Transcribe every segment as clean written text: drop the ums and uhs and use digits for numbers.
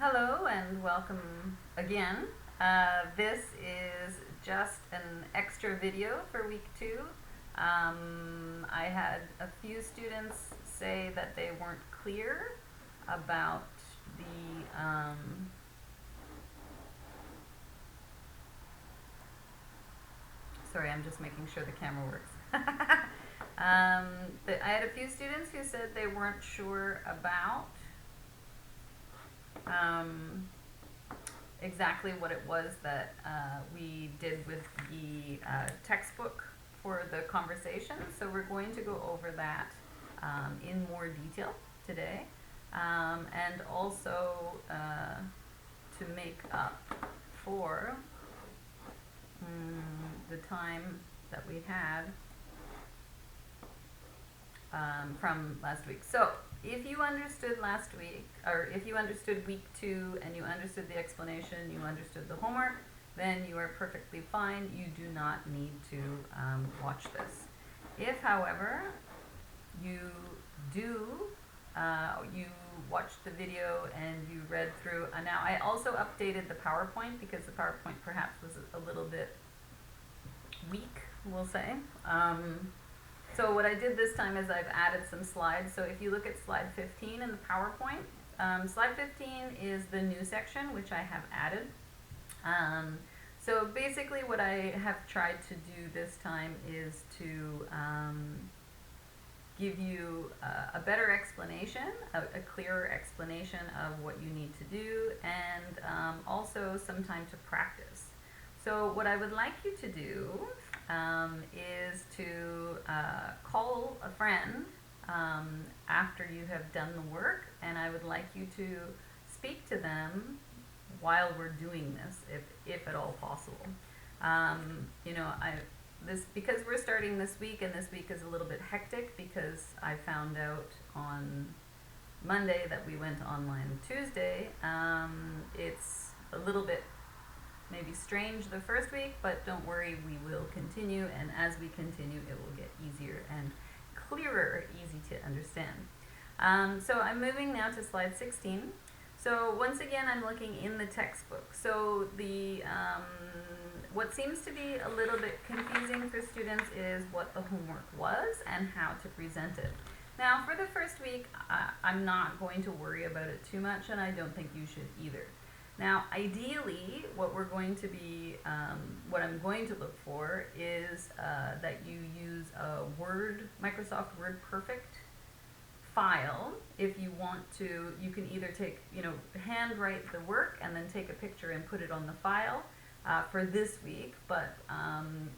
Hello and welcome again. This is just an extra video for week two. I had a few students say that they weren't clear about the sorry, I'm just making sure the camera works. I had a few students who said they weren't sure about exactly what it was that we did with the textbook for the conversation. So we're going to go over that in more detail today, and also to make up for the time that we had from last week. So if you understood last week, or if you understood week two and you understood the explanation, you understood the homework, then you are perfectly fine. You do not need to watch this. If, however, you do, you watched the video and you read through, now I also updated the PowerPoint because the PowerPoint perhaps was a little bit weak, we'll say. So what I did this time is I've added some slides. So if you look at slide 15 in the PowerPoint, slide 15 is the new section, which I have added. So basically what I have tried to do this time is to give you a better explanation, a clearer explanation of what you need to do, and also some time to practice. So what I would like you to do is to call a friend after you have done the work, and I would like you to speak to them while we're doing this, if at all possible. Because we're starting this week, and this week is a little bit hectic because I found out on Monday that we went online Tuesday. It's a little bit maybe strange the first week, but don't worry, we will continue, and as we continue it will get easier and clearer, easy to understand. So I'm moving now to slide 16. So once again, I'm looking in the textbook. So the what seems to be a little bit confusing for students is what the homework was and how to present it. Now for the first week, I'm not going to worry about it too much, and I don't think you should either. Now, ideally, what I'm going to look for is that you use a Microsoft Word Perfect file. If you want to, you can either handwrite the work and then take a picture and put it on the file for this week, but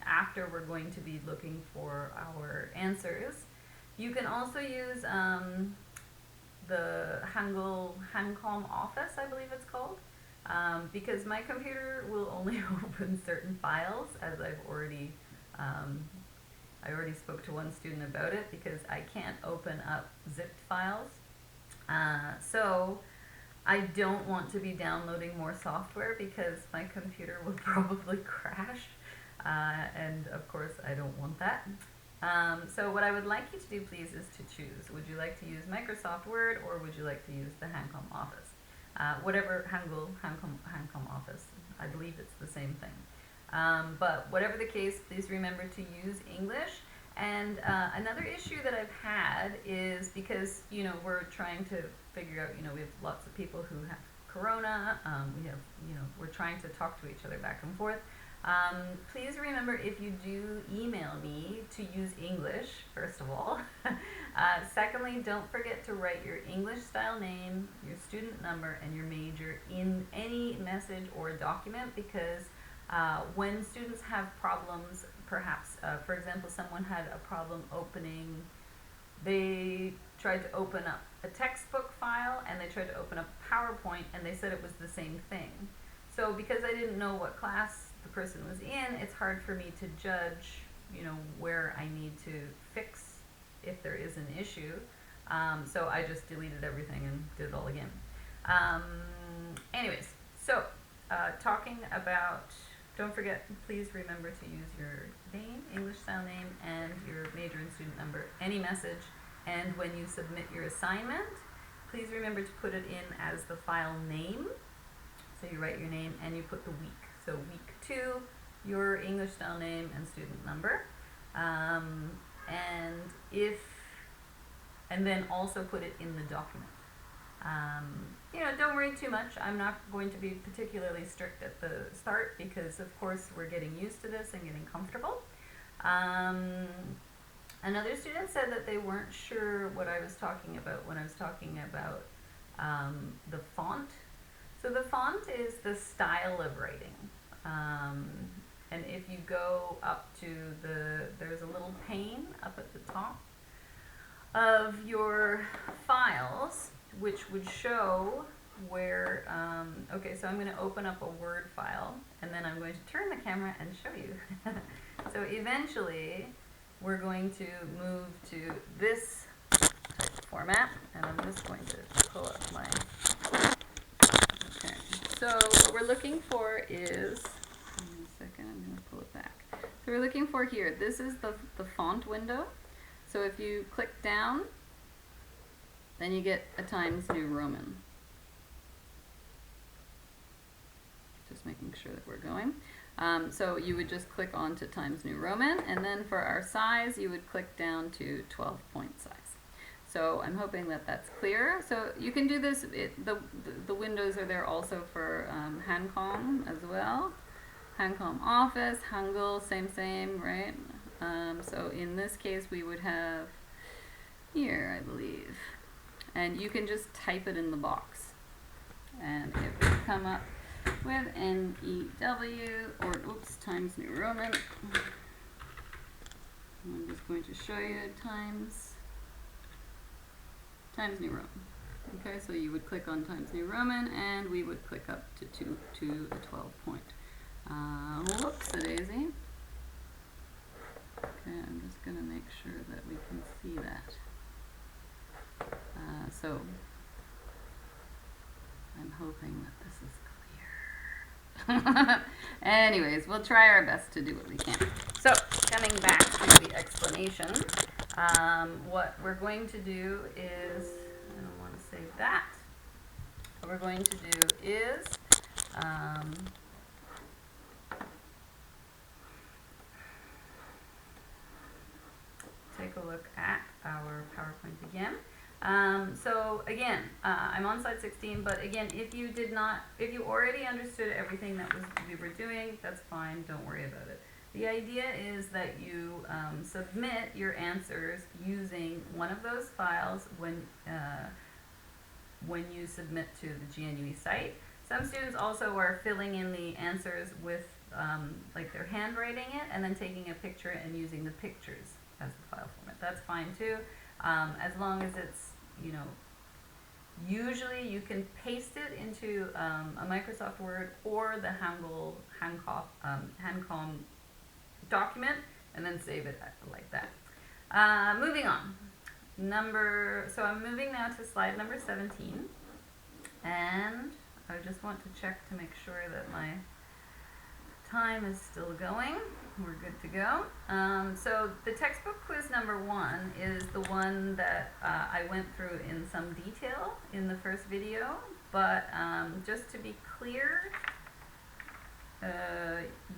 after we're going to be looking for our answers. You can also use the Hancom Office, I believe it's called. Because my computer will only open certain files, as I already spoke to one student about it, because I can't open up zipped files. So I don't want to be downloading more software because my computer will probably crash, and of course I don't want that. So what I would like you to do, please, is to choose. Would you like to use Microsoft Word, or would you like to use the Hancom Office? Whatever Hancom Office, I believe it's the same thing. But whatever the case, please remember to use English. And another issue that I've had is because, we're trying to figure out, we have lots of people who have corona, we're trying to talk to each other back and forth. Please remember, if you do email me, to use English, first of all. Secondly, don't forget to write your English style name, your student number, and your major in any message or document, because when students have problems, perhaps, for example, someone had a problem opening, they tried to open up a textbook file and they tried to open up PowerPoint, and they said it was the same thing. So because I didn't know what class the person was in, it's hard for me to judge, where I need to fix if there is an issue. So I just deleted everything and did it all again. Anyways, so talking about, don't forget, please remember to use your name, English style name, and your major and student number, any message. And when you submit your assignment, please remember to put it in as the file name. So you write your name and you put the week. So week 2, your English style name and student number. And then also put it in the document. Don't worry too much. I'm not going to be particularly strict at the start because, of course, we're getting used to this and getting comfortable. Another student said that they weren't sure what I was talking about when I was talking about the font. So the font is the style of writing. And if you go up to there's a little pane up at the top of your files, which would show where, okay, so I'm going to open up a Word file, and then I'm going to turn the camera and show you. So eventually, we're going to move to this type of format, and I'm just going to pull up my, okay. So what we're looking for is, give me a second, I'm going to pull it back. So we're looking for here, this is the font window. So if you click down, then you get a Times New Roman. Just making sure that we're going. So you would just click on to Times New Roman, and then for our size, you would click down to 12-point size. So I'm hoping that that's clear. So you can do this, the windows are there also for Hancom as well. Hancom Office, Hangul, same, right? So in this case, we would have here, I believe. And you can just type it in the box. And it would come up with NEW, or oops, Times New Roman. I'm just going to show you Times New Roman. Okay, so you would click on Times New Roman, and we would click up to a 12-point. Whoops-a-daisy. Okay, I'm just going to make sure that we can see that. So I'm hoping that this is clear. Anyways, we'll try our best to do what we can. So coming back to the explanation, what we're going to do is, I don't want to save that. What we're going to do is take a look at our PowerPoint again. So again, I'm on slide 16, but again, if you already understood everything that we were doing, that's fine, don't worry about it. The idea is that you submit your answers using one of those files when you submit to the GNUE site. Some students also are filling in the answers with like they're handwriting it and then taking a picture and using the pictures as the file format. That's fine too, as long as it's, usually you can paste it into a Microsoft Word or the Hancom document and then save it like that. Moving on. So I'm moving now to slide number 17, and I just want to check to make sure that my time is still going. We're good to go. So the textbook quiz number 1 is the one that I went through in some detail in the first video, but just to be clear,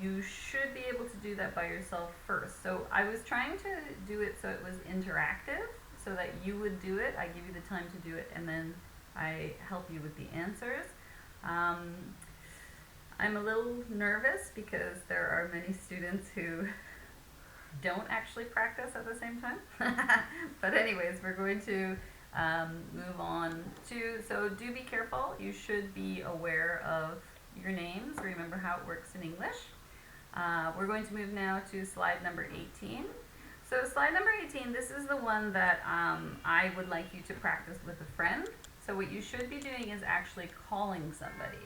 you should be able to do that by yourself first. So I was trying to do it so it was interactive, so that you would do it, I give you the time to do it, and then I help you with the answers. I'm a little nervous because there are many students who don't actually practice at the same time. But anyways, we're going to move on to, so do be careful. You should be aware of your names. Remember how it works in English. We're going to move now to slide number 18. So slide number 18, this is the one that I would like you to practice with a friend. So what you should be doing is actually calling somebody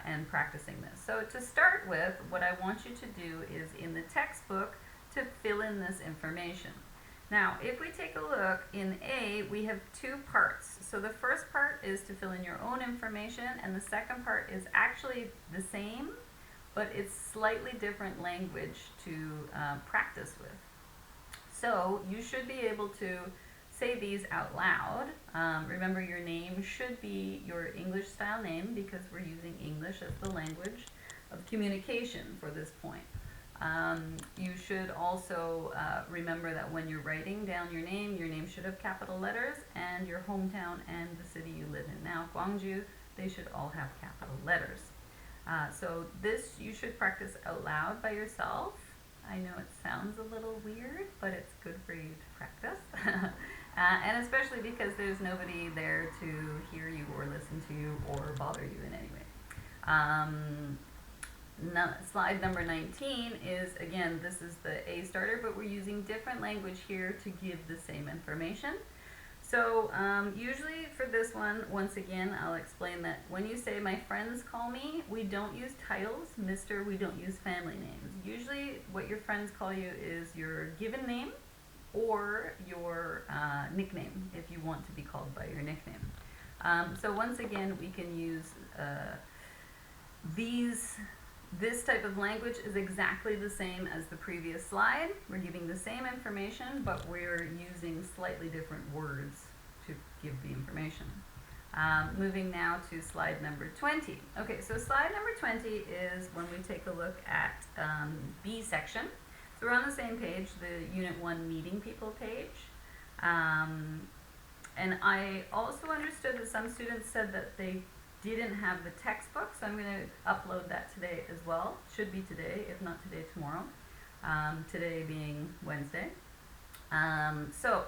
and practicing this. So to start with, what I want you to do is in the textbook to fill in this information. Now, if we take a look in A, we have 2 parts. So the first part is to fill in your own information, and the second part is actually the same, but it's slightly different language to practice with. So you should be able to say these out loud. Remember, your name should be your English style name because we're using English as the language of communication for this point. You should also remember that when you're writing down your name should have capital letters, and your hometown and the city you live in. Now, Gwangju, they should all have capital letters. So this you should practice out loud by yourself. I know it sounds a little weird, but it's good for you to practice. And especially because there's nobody there to hear you or listen to you or bother you in any way. Slide number 19 is, again, this is the A starter, but we're using different language here to give the same information. So usually for this one, once again, I'll explain that when you say my friends call me, we don't use titles, Mr., we don't use family names. Usually what your friends call you is your given name or your nickname if you want to be called by your nickname. So once again, we can use this type of language is exactly the same as the previous slide. We're giving the same information, but we're using slightly different words to give the information. Moving now to slide number 20. Okay, so slide number 20 is when we take a look at B section. So we're on the same page, the Unit 1 Meeting People page. And I also understood that some students said that they didn't have the textbook, so I'm going to upload that today as well. Should be today, if not today, tomorrow. Today being Wednesday. So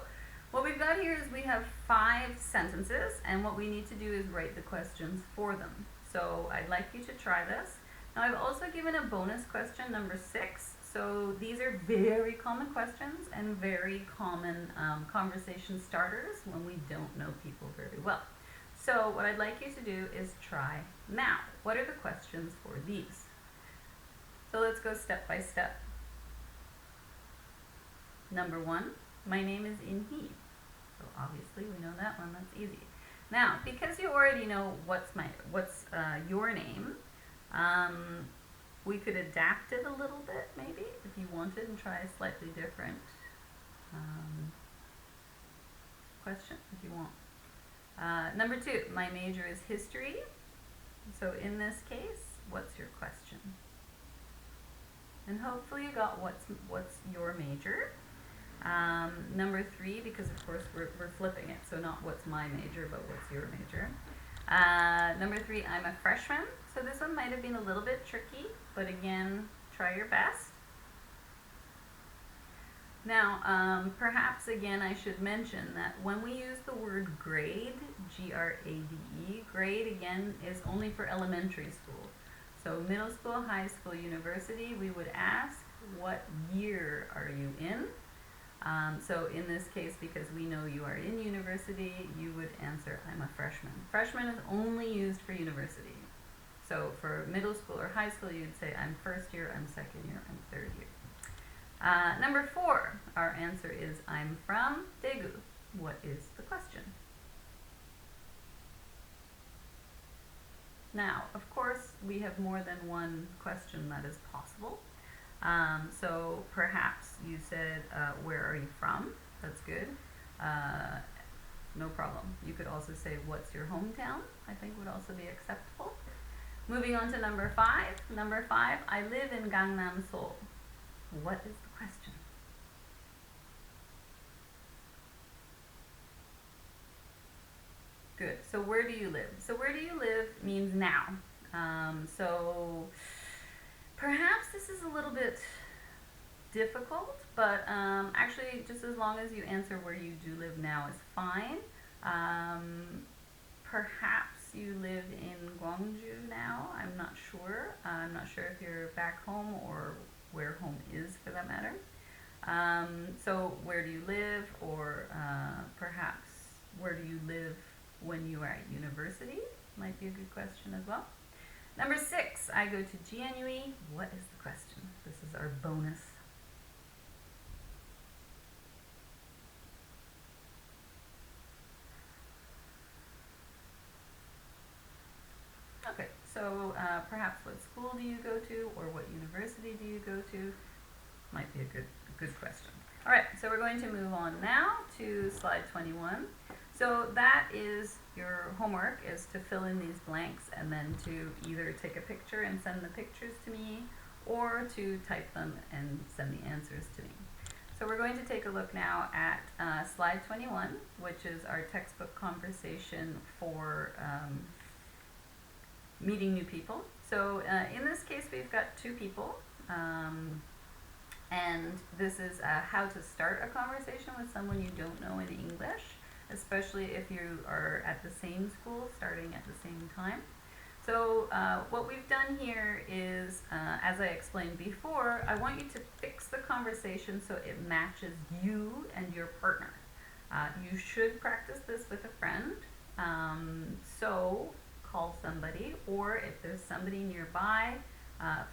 what we've got here is we have 5 sentences, and what we need to do is write the questions for them. So I'd like you to try this. Now I've also given a bonus question, number 6. So these are very common questions and very common conversation starters when we don't know people very well. So what I'd like you to do is try now. What are the questions for these? So let's go step by step. Number 1, my name is Inhee. So obviously we know that one, that's easy. Now, because you already know what's your name, we could adapt it a little bit maybe if you wanted and try a slightly different question if you want. Number 2, my major is history. So in this case, what's your question? And hopefully you got what's your major. Number 3, because of course we're flipping it, so not what's my major, but what's your major. Number 3, I'm a freshman. So this one might have been a little bit tricky, but again, try your best. Now, perhaps again I should mention that when we use the word grade, G-R-A-D-E, grade again is only for elementary school. So middle school, high school, university, we would ask, what year are you in? So in this case, because we know you are in university, you would answer, I'm a freshman. Freshman is only used for university. So for middle school or high school, you'd say, I'm first year, I'm second year, I'm third year. Number 4, our answer is I'm from Daegu. What is the question? Now, of course, we have more than one question that is possible. So perhaps you said, where are you from? That's good. No problem. You could also say, what's your hometown? I think would also be acceptable. Moving on to number 5. Number 5, I live in Gangnam, Seoul. What is the question? Good. So where do you live? So where do you live means now. So perhaps this is a little bit difficult, but actually just as long as you answer where you do live now is fine. Perhaps you live in Gwangju now. I'm not sure. I'm not sure if you're back home or where home is for that matter. So where do you live, or perhaps where do you live when you are at university? Might be a good question as well. Number 6, I go to GNUE. What is the question? This is our bonus. Okay, so perhaps what school do you go to, or what university do you go to? might be a good question. All right, so we're going to move on now to slide 21. So that is your homework, is to fill in these blanks and then to either take a picture and send the pictures to me, or to type them and send the answers to me. So we're going to take a look now at slide 21, which is our textbook conversation for meeting new people. So in this case, we've got two people. And this is how to start a conversation with someone you don't know in English, especially if you are at the same school, starting at the same time. So what we've done here is, as I explained before, I want you to fix the conversation so it matches you and your partner. You should practice this with a friend. So call somebody, or if there's somebody nearby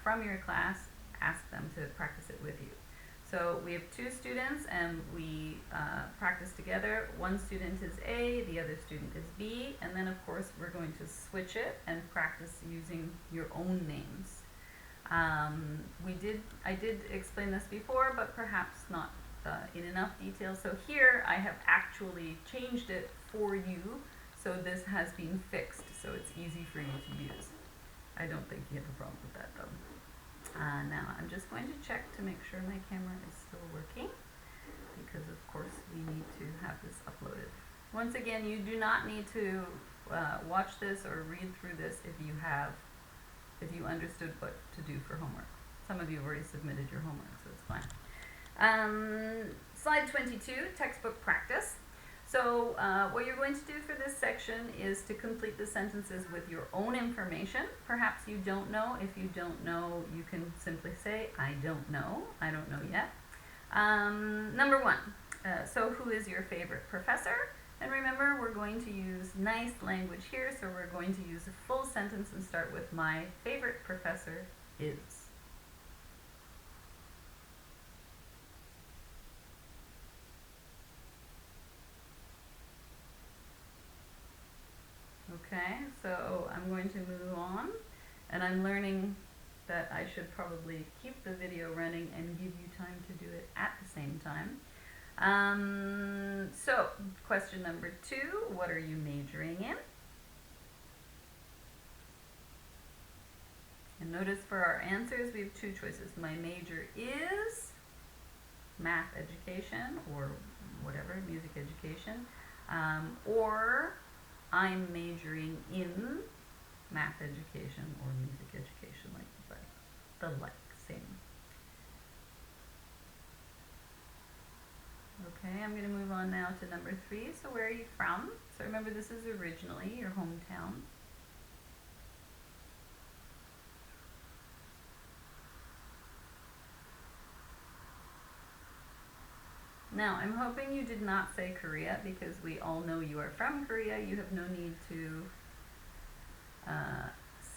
from your class, ask them to practice it with you. So we have two students and we practice together. One student is A, the other student is B, and then of course we're going to switch it and practice using your own names. I did explain this before, but perhaps not in enough detail. So here I have actually changed it for you, so this has been fixed, so it's easy for you to use. I don't think you have a problem with that though. Now I'm just going to check to make sure my camera is still working, because of course we need to have this uploaded. Once again, you do not need to watch this or read through this if you understood what to do for homework. Some of you have already submitted your homework, so it's fine. Slide 22, textbook practice. So what you're going to do for this section is to complete the sentences with your own information. Perhaps you don't know. If you don't know, you can simply say, I don't know yet. Number one, so who is your favorite professor? And remember, we're going to use nice language here, so we're going to use a full sentence and start with my favorite professor is. Okay, so I'm going to move on, and I'm learning that I should probably keep the video running and give you time to do it at the same time. So, question number 2, what are you majoring in? And notice for our answers, we have two choices. My major is math education, or whatever, music education, or I'm majoring in math education or music education, same. Okay, I'm going to move on now to number 3. So where are you from? So remember, this is originally your hometown. Now, I'm hoping you did not say Korea, because we all know you are from Korea. You have no need to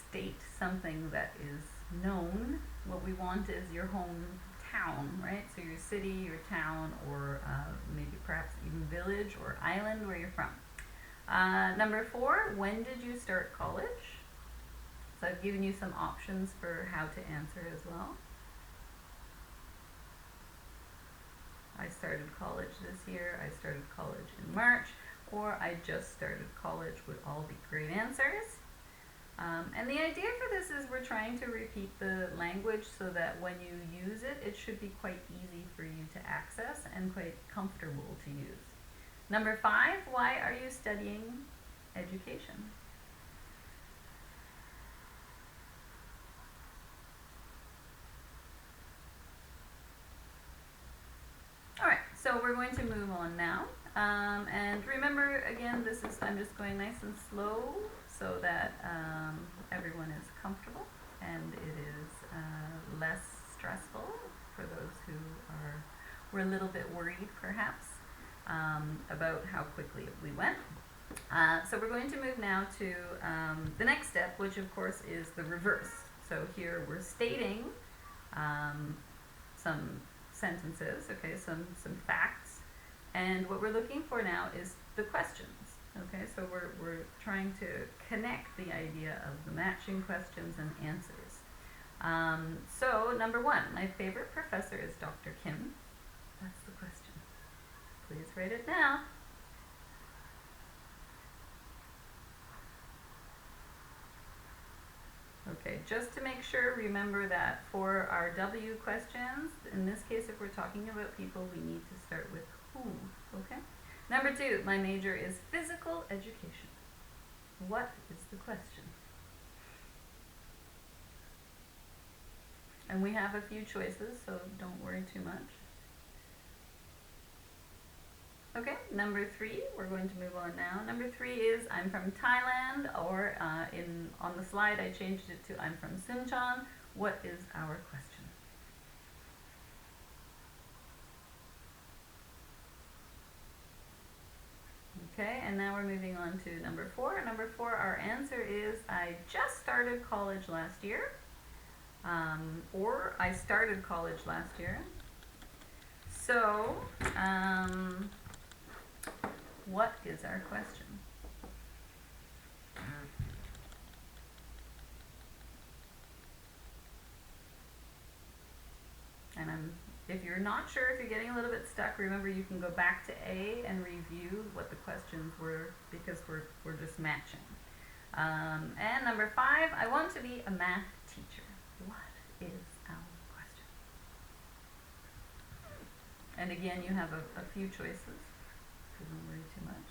state something that is known. What we want is your hometown, right? So your city, your town, or maybe perhaps even village or island where you're from. Number 4, when did you start college? So I've given you some options for how to answer as well. I started college this year, I started college in March, or I just started college would all be great answers. And the idea for this is we're trying to repeat the language so that when you use it, it should be quite easy for you to access and quite comfortable to use. Number 5, why are you studying education? So we're going to move on now, and remember, again, I'm just going nice and slow so that everyone is comfortable and it is less stressful for those who were a little bit worried perhaps about how quickly we went. So we're going to move now to the next step, which of course is the reverse. So here we're stating some sentences, okay, some facts, and what we're looking for now is the questions. Okay, so we're trying to connect the idea of the matching questions and answers. So, number one, my favorite professor is Dr. Kim. That's the question. Please write it down. Okay, just to make sure, remember that for our W questions, in this case, if we're talking about people, we need to start with who, okay? Number two, my major is physical education. What is the question? And we have a few choices, so don't worry too much. Okay, number three, we're going to move on now. Number three is I'm from Thailand, or on the slide I changed it to I'm from Suncheon. What is our question? Okay, and now we're moving on to number four. Number four, our answer is I just started college last year, or I started college last year. So, what is our question? And if you're not sure, if you're getting a little bit stuck, remember you can go back to A and review what the questions were, because we're just matching. And number five, I want to be a math teacher. What is our question? And again, you have a few choices, so don't worry too much.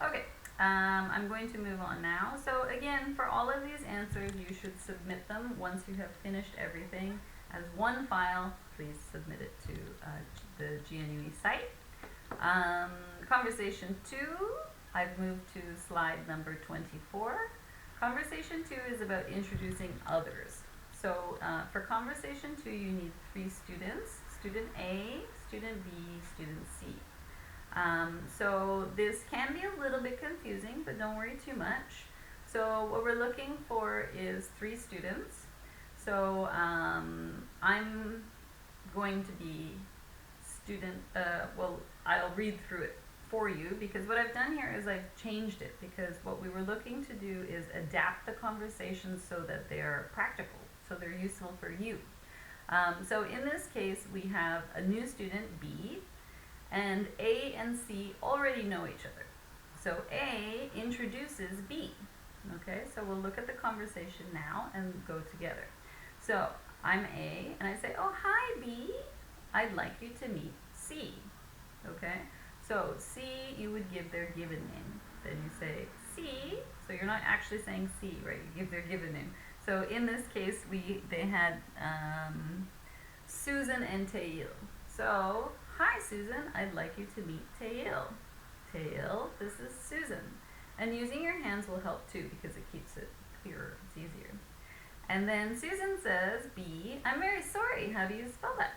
Okay, I'm going to move on now. So again, for all of these answers, you should submit them once you have finished everything as one file. Please submit it to the GNUE site. Conversation 2, I've moved to slide number 24. Conversation 2 is about introducing others. So for conversation 2, you need 3 students: student A, student B, student C. So this can be a little bit confusing, but don't worry too much. So what we're looking for is 3 students. So I'm going to be student, well, I'll read through it for you, because what I've done here is I've changed it, because what we were looking to do is adapt the conversations so that they're practical, so they're useful for you. So in this case, we have a new student, B, and A and C already know each other. So A introduces B. Okay, so we'll look at the conversation now and go together. So I'm A, and I say, oh, hi, B. I'd like you to meet C. Okay, so C, you would give their given name. Then you say C, so you're not actually saying C, right? You give their given name. So in this case, they had Susan and Tail. So, hi Susan, I'd like you to meet Tail. Tail, this is Susan. And using your hands will help too, because it keeps it clearer, it's easier. And then Susan says, B, I'm very sorry, how do you spell that?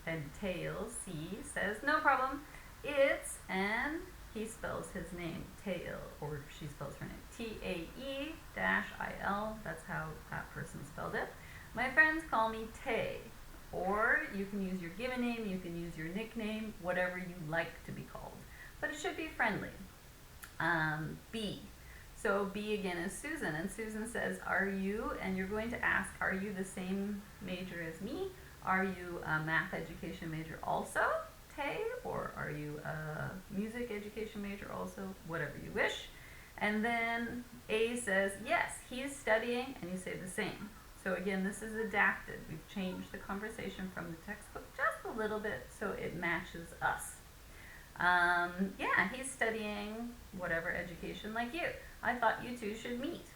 And Tail, C, says, no problem, it's, and he spells his name, Tail, or she spells her name, Tae-il, that's how that person spelled it. My friends call me Tay. Or you can use your given name, you can use your nickname, whatever you like to be called. But it should be friendly. B. So B again is Susan, and Susan says, are you, and you're going to ask, are you the same major as me? Are you a math education major also, Tay? Or are you a music education major also? Whatever you wish. And then A says, yes, he is studying, and you say the same. So again, this is adapted. We've changed the conversation from the textbook just a little bit so it matches us. Yeah, he's studying whatever education like you. I thought you two should meet.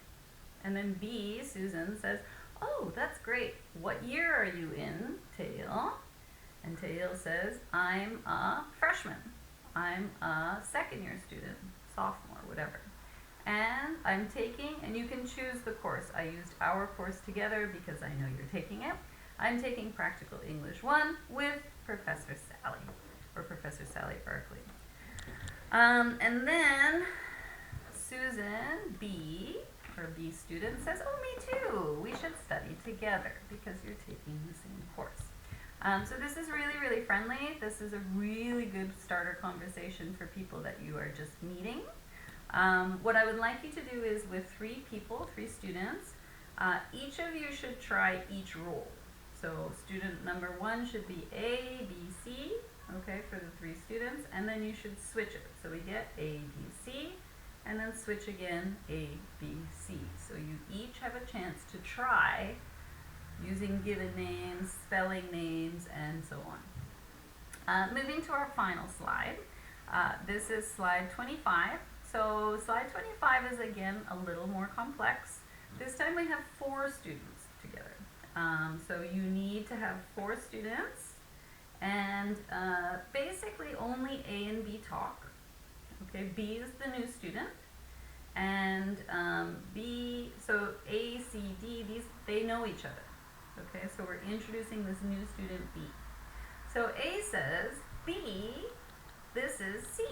And then B, Susan, says, oh, that's great. What year are you in, Tail? And Tail says, I'm a freshman. I'm a second-year student, sophomore, whatever. And I'm taking, and you can choose the course. I used our course together because I know you're taking it. I'm taking Practical English 1 with Professor Sally, or Professor Sally Barkley. And then Susan, B, or B student, says, oh, me too. We should study together because you're taking the same course. So this is really, really friendly. This is a really good starter conversation for people that you are just meeting. What I would like you to do is with 3 people, 3 students, each of you should try each rule. So student number 1 should be A, B, C, okay, for the 3 students, and then you should switch it. So we get A, B, C, and then switch again A, B, C. So you each have a chance to try using given names, spelling names, and so on. Moving to our final slide. This is slide 25. So slide 25 is again a little more complex. This time we have 4 students together. So you need to have 4 students, and basically only A and B talk. Okay, B is the new student, and B, so A, C, D, they know each other. Okay, so we're introducing this new student B. So A says, B, this is C.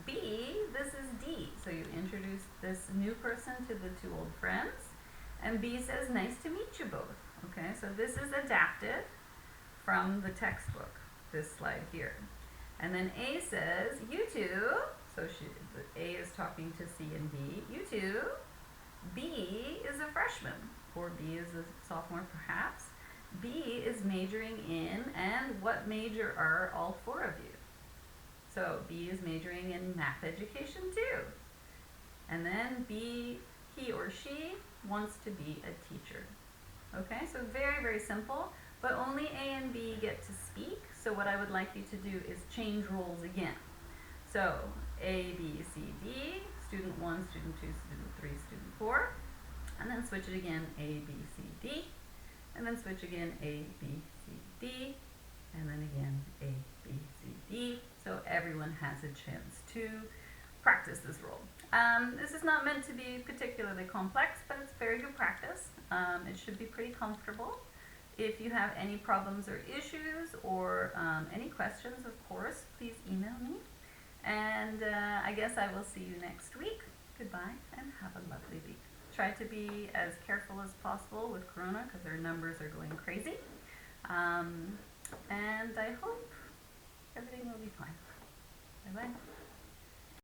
B, this is D. So you introduce this new person to the 2 old friends, and B says, nice to meet you both. Okay, so this is adapted from the textbook, this slide here. And then A says, you two, so A is talking to C and D, you two, B is a freshman, or B is a sophomore perhaps. B is majoring in, and what major are all 4 of you? So B is majoring in math education too. And then B, he or she wants to be a teacher. Okay, so very, very simple, but only A and B get to speak. So what I would like you to do is change roles again. So A, B, C, D, student 1, student 2, student 3, student 4, and then switch it again, A, B, C, D, and then switch again, A, B, C, D, and then again, A, B, C, D. So everyone has a chance to practice this role. This is not meant to be particularly complex, but it's very good practice. It should be pretty comfortable. If you have any problems or issues or any questions, of course, please email me. And I guess I will see you next week. Goodbye and have a lovely week. Try to be as careful as possible with Corona because our numbers are going crazy. And I hope everything will be fine. Bye-bye.